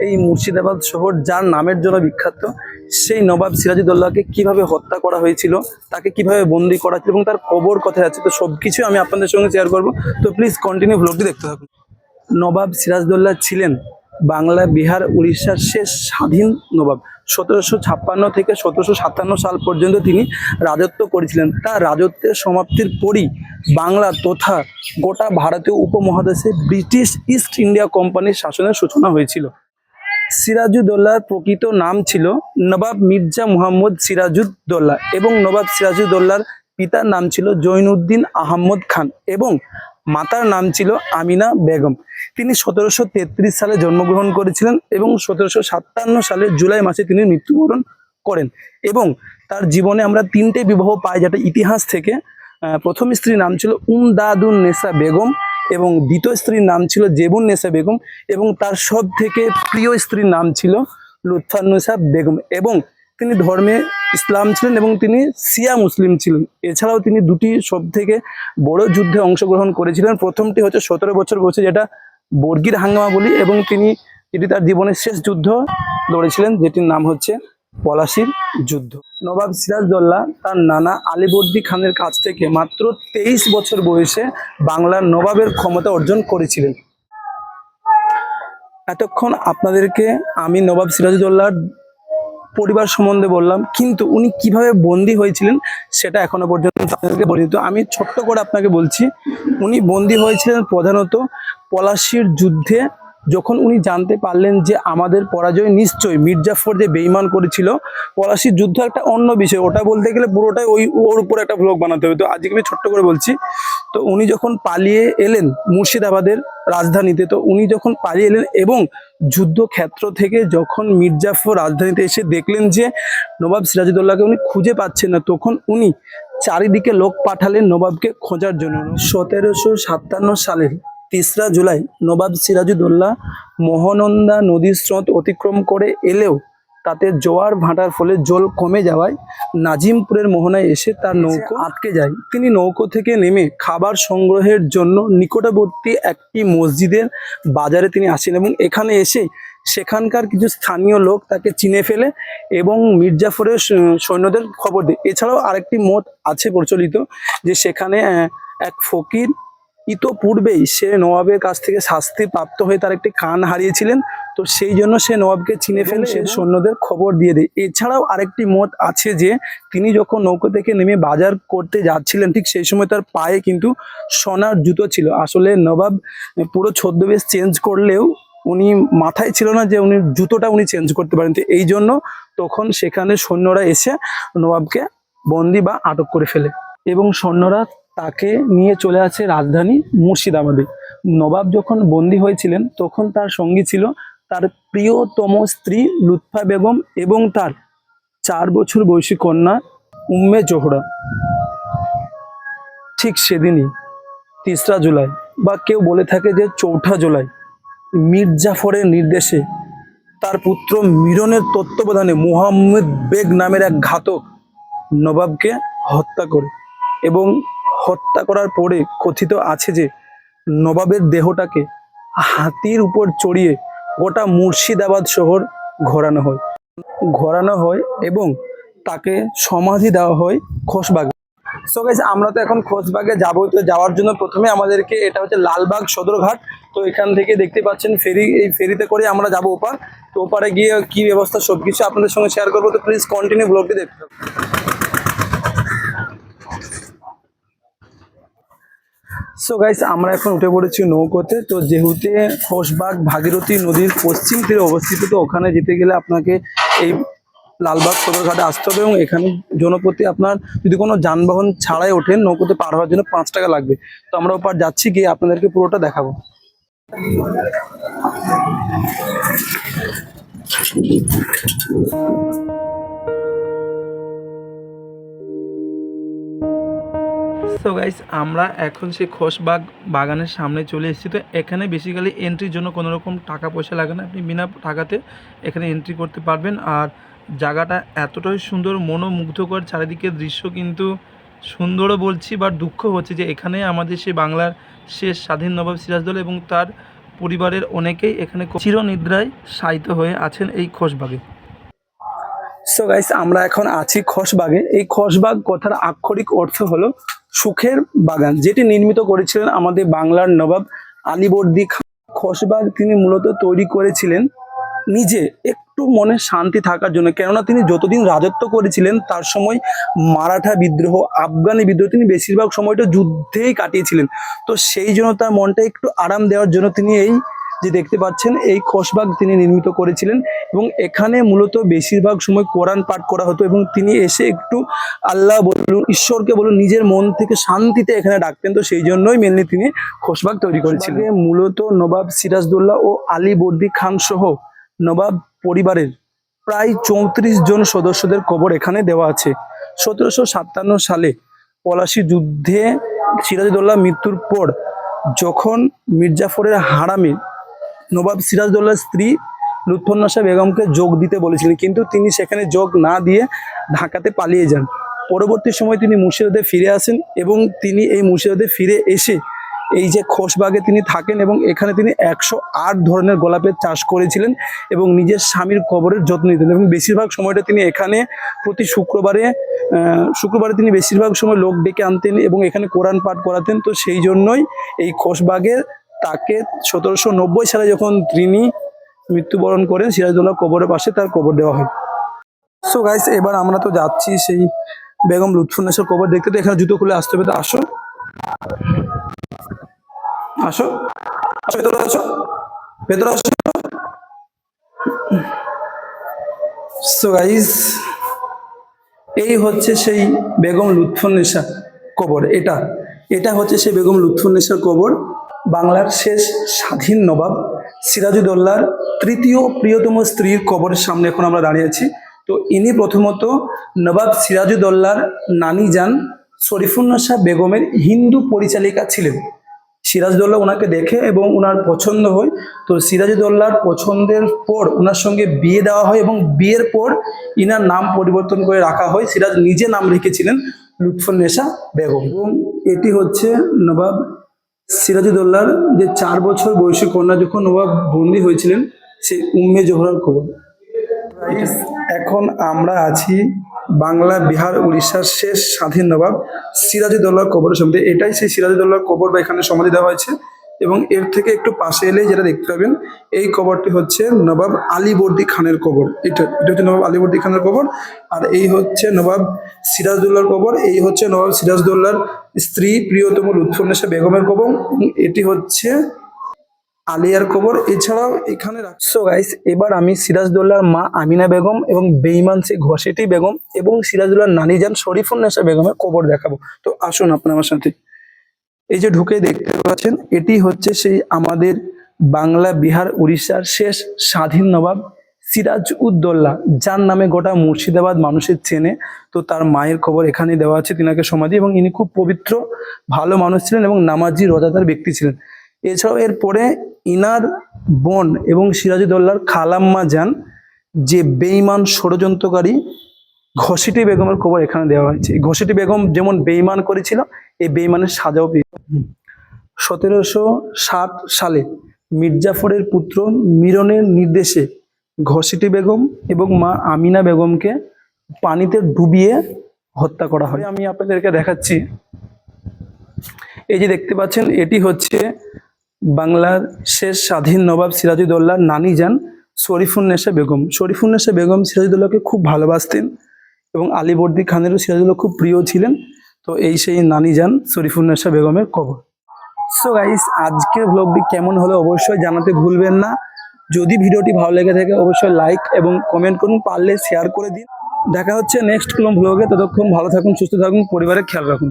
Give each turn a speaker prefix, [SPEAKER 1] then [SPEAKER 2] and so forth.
[SPEAKER 1] এই মুর্শিদাবাদ শহর যার নামের জন্য বিখ্যাত, সেই নবাব সিরাজউদ্দৌলাকে কিভাবে হত্যা করা হয়েছিল, তাকে কিভাবে বন্দি করা ছিল এবং তার কবর কোথায় আছে, তো সবকিছু আমি আপনাদের সঙ্গে শেয়ার করব। তো প্লিজ কন্টিনিউ ব্লগটি দেখতে থাকুন। নবাব সিরাজউদ্দৌলা ছিলেন বাংলা, বিহার, উড়িষ্যার শেষ স্বাধীন নবাব। 1756 থেকে 1757 সাল পর্যন্ত তিনি রাজত্ব করেছিলেন। তার রাজত্বের সমাপ্তির পরই বাংলা তথা গোটা ভারতীয় উপমহাদেশে ব্রিটিশ ইস্ট ইন্ডিয়া কোম্পানির শাসনের সূচনা হয়েছিল। সিরাজউদ্দৌলার প্রকৃত নাম ছিল নবাব মির্জা মুহাম্মদ সিরাজউদ্দৌলা এবং নবাব সিরাজউদ্দৌলার পিতার নাম ছিল জৈনুদ্দিন আহমদ খান এবং মাতার নাম ছিল আমিনা বেগম। তিনি 1733 সালে জন্মগ্রহণ করেছিলেন এবং 1757 সালে জুলাই মাসে তিনি মৃত্যুবরণ করেন। এবং তার জীবনে আমরা 3টে বিবাহ পাই, যেটা ইতিহাস থেকে। প্রথম স্ত্রীর নাম ছিল উমদাদুন নেসা বেগম এবং দ্বিতীয় স্ত্রীর নাম ছিল জেবুন নেসা বেগম এবং তার সব থেকে প্রিয় স্ত্রীর নাম ছিল লুৎফান্নেসা বেগম। এবং তিনি ধর্মে ইসলাম ছিলেন এবং তিনি শিয়া মুসলিম ছিলেন। এছাড়াও তিনি দুটি সব থেকে বড় যুদ্ধে অংশগ্রহণ করেছিলেন। প্রথমটি হচ্ছে 17 বছর বয়সে, যেটা বর্গির হাঙ্গামা বলি, এবং এটি তার জীবনের শেষ যুদ্ধ লড়েছিলেন, যেটির নাম হচ্ছে পলাশির যুদ্ধ। নবাব সিরাজউদ্দৌলা তার নানা আলীবর্দী খানের কাছ থেকে মাত্র 23 বছর বয়সে বাংলার নবাবের ক্ষমতা অর্জন করেছিলেন। এতক্ষণ আপনাদেরকে আমি নবাব সিরাজউদ্দৌলার পরিবার সম্বন্ধে বললাম, কিন্তু উনি কিভাবে বন্দী হয়েছিলেন সেটা এখনো পর্যন্ত আপনাদেরকে বলিনি। তো আমি ছোট্ট করে আপনাকে বলছি, উনি বন্দী হয়েছিলেন প্রধানত পলাশির যুদ্ধে। যখন উনি জানতে পারলেন যে আমাদের পরাজয় নিশ্চয়, মির্জাফর যে বেইমান করেছিল, পলাশির যুদ্ধ একটা অন্য বিষয়, ওটা বলতে গেলে পুরোটাই ওর উপর একটা ব্লগ বানাতে হবে। তো আজকে আমি ছোট্ট করে বলছি। তো উনি যখন পালিয়ে এলেন মুর্শিদাবাদের রাজধানীতে, তো উনি যখন পালিয়ে এলেন এবং যুদ্ধক্ষেত্র থেকে যখন মির্জাফর রাজধানীতে এসে দেখলেন যে নবাব সিরাজউদ্দৌলাকে উনি খুঁজে পাচ্ছেন না, তখন উনি চারিদিকে লোক পাঠালেন নবাবকে খোঁজার জন্য। 1757 সালের 3রা জুলাই নবাব সিরাজউদ্দৌলা মহানন্দা নদীর স্রোত অতিক্রম করে এলেও তাতে জোয়ার ভাটার ফলে জল কমে যাওয়ায় নাজিমপুরের মোহনায় এসে তার নৌকো আটকে যায়। তিনি নৌকো থেকে নেমে খাবার সংগ্রহের জন্য নিকটবর্তী একটি মসজিদের বাজারে তিনি আসেন এবং এখানে এসে সেখানকার কিছু স্থানীয় লোক তাকে চিনে ফেলে এবং মির্জাফরের সৈন্যদের খবর দেয়। এছাড়াও আরেকটি মত আছে প্রচলিত যে সেখানে এক ফকির ইতোপূর্বেই সে নবাবের কাছ থেকে শাস্তি প্রাপ্ত হয়ে তার একটি কান হারিয়েছিলেন, তো সেই জন্য সে নবাবকে চিনে ফেলে সে সৈন্যদের খবর দিয়ে দেয়। এছাড়াও আরেকটি মত আছে যে তিনি যখন নৌকো থেকে নেমে বাজার করতে যাচ্ছিলেন, ঠিক সেই সময় তার পায়ে কিন্তু সোনার জুতো ছিল। আসলে নবাব পুরো ছদ্মবেশ চেঞ্জ করলেও উনি মাথায় ছিল না যে উনি জুতোটা উনি চেঞ্জ করতে পারেন। তো এই জন্য তখন সেখানে সৈন্যরা এসে নবাবকে বন্দি বা আটক করে ফেলে এবং সৈন্যরা তাকে নিয়ে চলে আসে রাজধানী মুর্শিদাবাদে। নবাব যখন বন্দী হয়েছিলেন তখন তার সঙ্গী ছিল তার প্রিয়তম স্ত্রী লুৎফা বেগম এবং তার 4 বছর বয়সী কন্যা উম্মে জোহরা। ঠিক সেদিনই 3রা জুলাই বা কেউ বলে থাকে যে 4ঠা জুলাই, মির্জাফরের নির্দেশে তার পুত্র মিরনের তত্ত্বাবধানে মুহাম্মদ বেগ নামের এক ঘাতক নবাবকে হত্যা করে এবং হত্যা করার পরে কথিত আছে যে নবাবের দেহটাকে হাতির উপর চড়িয়ে গোটা মুর্শিদাবাদ শহর ঘোরানো হয় এবং তাকে সমাধি দেওয়া হয় খোশবাগে। সো গাইস, আমরা তো এখন খোশবাগে যাবো। তো যাওয়ার জন্য প্রথমে আমাদেরকে, এটা হচ্ছে লালবাগ সদরঘাট, তো এখান থেকে দেখতে পাচ্ছেন ফেরি, এই ফেরিতে করে আমরা যাবো ওপার। তো ওপারে গিয়ে কি ব্যবস্থা সবকিছু আপনাদের সঙ্গে শেয়ার করবো। তো প্লিজ কন্টিনিউ ব্লগটি দেখতে থাকুন। সো গাইস, আমরা এখন উঠে পড়েছি নৌকোতে। তো যেহেতু খোশবাগ ভাগীরথী নদীর পশ্চিম তীরে অবস্থিত, তো ওখানে যেতে গেলে আপনাকে এই লালবাগ সদরঘাটে আসতে হবে এবং এখানে জনপ্রতি আপনার যদি কোনো যানবাহন ছাড়াই ওঠেন নৌকোতে পার হওয়ার জন্য 5 টাকা লাগবে। তো আমরা ওপার যাচ্ছি, গিয়ে আপনাদেরকে পুরোটা দেখাবো। তো গাইস, আমরা এখন সেই খোশবাগ বাগানের সামনে চলে এসেছি। তো এখানে বেসিক্যালি এন্ট্রির জন্য কোনো রকম টাকা পয়সা লাগে না, আপনি বিনা টাকাতে এখানে এন্ট্রি করতে পারবেন। আর জায়গাটা এতটাই সুন্দর, মনোমুগ্ধকর, চারিদিকের দৃশ্য কিন্তু সুন্দরও বলছি, বাট দুঃখ হচ্ছে যে এখানে আমাদের সেই বাংলার শেষ স্বাধীন নবাব সিরাজউদ্দৌলা এবং তার পরিবারের অনেকেই এখানে চিরনিদ্রায় শায়িত হয়ে আছেন এই খোশবাগে। সো গাইস, আমরা এখন আছি খোশবাগে। এই খোশবাগ কথার আক্ষরিক অর্থ হলো সুখের বাগান, যেটি নির্মিত করেছিলেন আমাদের বাংলার নবাব আলীবর্দী খান। খোশবাগ তিনি মূলত তৈরি করেছিলেন নিজে একটু মনে শান্তি থাকার জন্য, কেননা তিনি যতদিন রাজত্ব করেছিলেন তার সময় মারাঠা বিদ্রোহ, আফগানি বিদ্রোহ, তিনি বেশিরভাগ সময়টা যুদ্ধেই কাটিয়েছিলেন। তো সেই জন্য তার মনটা একটু আরাম দেওয়ার জন্য তিনি এই যে দেখতে পাচ্ছেন এই খোশবাগ তিনি নির্মিত করেছিলেন, এবং এখানে মূলত বেশিরভাগ সময় কোরআন পাঠ করা হতো, এবং তিনি এসে একটু আল্লাহ বলুন, ঈশ্বরকে বলুন, নিজের মন থেকে শান্তিতে এখানে ডাকতেন। তো সেই জন্যই মেনলি তিনি খোশবাগ তৈরি করেছিলেন। মূলত নবাব সিরাজদৌল্লা ও আলীবর্দী খান সহ নবাব পরিবারের প্রায় 34 জন সদস্যদের কবর এখানে দেওয়া আছে। 1757 সালে পলাশী যুদ্ধে সিরাজদৌল্লার মৃত্যুর পর যখন মির্জাফরের হারামে নবাব সিরাজদৌল্লার স্ত্রী লুৎফুন্নেসা বেগমকে যোগ দিতে বলেছিলেন, কিন্তু তিনি সেখানে যোগ না দিয়ে ঢাকাতে পালিয়ে যান। পরবর্তী সময় তিনি মুর্শিদাবাদে ফিরে আসেন, এবং তিনি এই মুর্শিদাবাদে ফিরে এসে এই যে খোশবাগে তিনি থাকেন, এবং এখানে তিনি 108 ধরনের গোলাপের চাষ করেছিলেন এবং নিজের স্বামীর কবরের যত্ন নিতেন। এবং বেশিরভাগ সময়টা তিনি এখানে প্রতি শুক্রবারে তিনি বেশিরভাগ সময় লোক ডেকে আনতেন এবং এখানে কোরআন পাঠ করাতেন। তো সেই জন্যই এই খোশবাগের তাকে 1790 সালে যখন তিনি মৃত্যুবরণ করেন, সিরাজদৌল্লার কবরের পাশে তার কবর দেওয়া হয়। সো গাইস, এবার আমরা তো যাচ্ছি সেই বেগম লুৎফুন্নেসার কবর দেখতে। তো এখানে জুতো খুলে আসতে হবে, তো আসো আসো আসো, ভেতরে আসো, ভেতরে আসো। সো গাইস, এই হচ্ছে সেই বেগম লুৎফুন্নেসা কবর। এটা হচ্ছে সেই বেগম লুৎফুন্নেসার কবর। বাংলার শেষ স্বাধীন নবাব সিরাজউদ্দৌলার তৃতীয় প্রিয়তম স্ত্রীর কবরের সামনে এখন আমরা দাঁড়িয়ে আছি। তো ইনি প্রথমত নবাব সিরাজউদ্দৌলার নানি যান শরীফুন্নেসা বেগমের হিন্দু পরিচালিকা ছিলেন। সিরাজদৌল্লা ওনাকে দেখে এবং ওনার পছন্দ হয়, তো সিরাজদৌল্লার পছন্দের পর ওনার সঙ্গে বিয়ে দেওয়া হয়, এবং বিয়ের পর ইনার নাম পরিবর্তন করে রাখা হয়। সিরাজ নিজে নাম রেখেছিলেন লুৎফুন্নেসা বেগম। এবং এটি হচ্ছে নবাব সিরাজউদ্দৌলার যে 4 বছর বয়সী কন্যা যখন নবাব বন্দী হয়েছিলেন, সেই উম্মে জোহরার কবর। এখন আমরা আছি বাংলা, বিহার, উড়িষ্যার শেষ স্বাধীন নবাব সিরাজউদ্দৌলার কবরের সমাধি। এটাই সেই সিরাজউদ্দৌলার কবর বা এখানে সমাধি দেওয়া হয়েছে। এবং এর থেকে একটু পাশে এলে যেটা দেখতে পাবেন, এই কবরটি হচ্ছে নবাব আলীবর্দী খানের কবর। এটা হচ্ছে নবাব আলীবর্দী খানের কবর। আর এই হচ্ছে নবাব সিরাজউদ্দৌলার কবর। এই হচ্ছে নবাব সিরাজউদ্দৌলার স্ত্রী প্রিয়তম লুৎফুন্নেসা বেগমের কবর। এটি হচ্ছে আলিয়ার কবর। এছাড়াও এখানে রাখছো গাইস, এবার আমি সিরাজদৌল্লার মা আমিনা বেগম এবং বেঈমান সেই ঘসেটি বেগম এবং সিরাজদৌল্লার নানি যান শরীফুন্নেসা বেগমের কবর দেখাবো। তো আসুন আপনার আমার সাথে। এই যে ঢুকে দেখতে পাচ্ছেন, এটি হচ্ছে সেই আমাদের বাংলা, বিহার, উড়িষ্যার শেষ স্বাধীন নবাব সিরাজউদ্দৌলা, যার নামে গোটা মুর্শিদাবাদ মানুষের চেনে। তো তার মায়ের কবর এখানে দেওয়া আছে, তিনাকে সমাধি। এবং ইনি খুব পবিত্র, ভালো মানুষ ছিলেন এবং নামাজি রোজাদার ব্যক্তি ছিলেন। এছাড়াও এরপরে ইনার বোন এবং সিরাজউদ্দৌলার খালাম্মা যান যে বেঈমান ষড়যন্ত্রকারী ঘসেটি বেগমের কবর এখানে দেওয়া হয়েছে। ঘসেটি বেগম যেমন বেঈমান করেছিল, এই বেঈমানের সাজাও পেয়েছে। 1760 সালে মির্জাফরের পুত্র মিরনের নির্দেশে ঘসেটি বেগম এবং মা আমিনা বেগমকে পানিতে ডুবিয়ে হত্যা করা হয়। আমি আপনাদেরকে দেখাচ্ছি, এই যে দেখতে পাচ্ছেন, এটি হচ্ছে বাংলার শেষ স্বাধীন নবাব সিরাজউদ্দৌলার নানি যান শরীফুন্নেসা বেগম। শরীফুন্নেসা বেগম সিরাজউদ্দৌলাকে খুব ভালোবাসতেন এবং আলীবর্দী খানেরও সিরাজউদ্দৌলা খুব প্রিয় ছিলেন। তো এই সেই নানি যান শরীফুন্নেসা বেগমের কবর। সো গাইস, আজকের ব্লগটি কেমন হলো অবশ্যই জানাতে ভুলবেন না। যদি ভিডিওটি ভালো লেগে থাকে অবশ্যই লাইক এবং কমেন্ট করুন, পারলে শেয়ার করে দিন। দেখা হচ্ছে নেক্সট কোনো ব্লগে। ততক্ষণ ভালো থাকুন, সুস্থ থাকুন, পরিবারের খেয়াল রাখুন।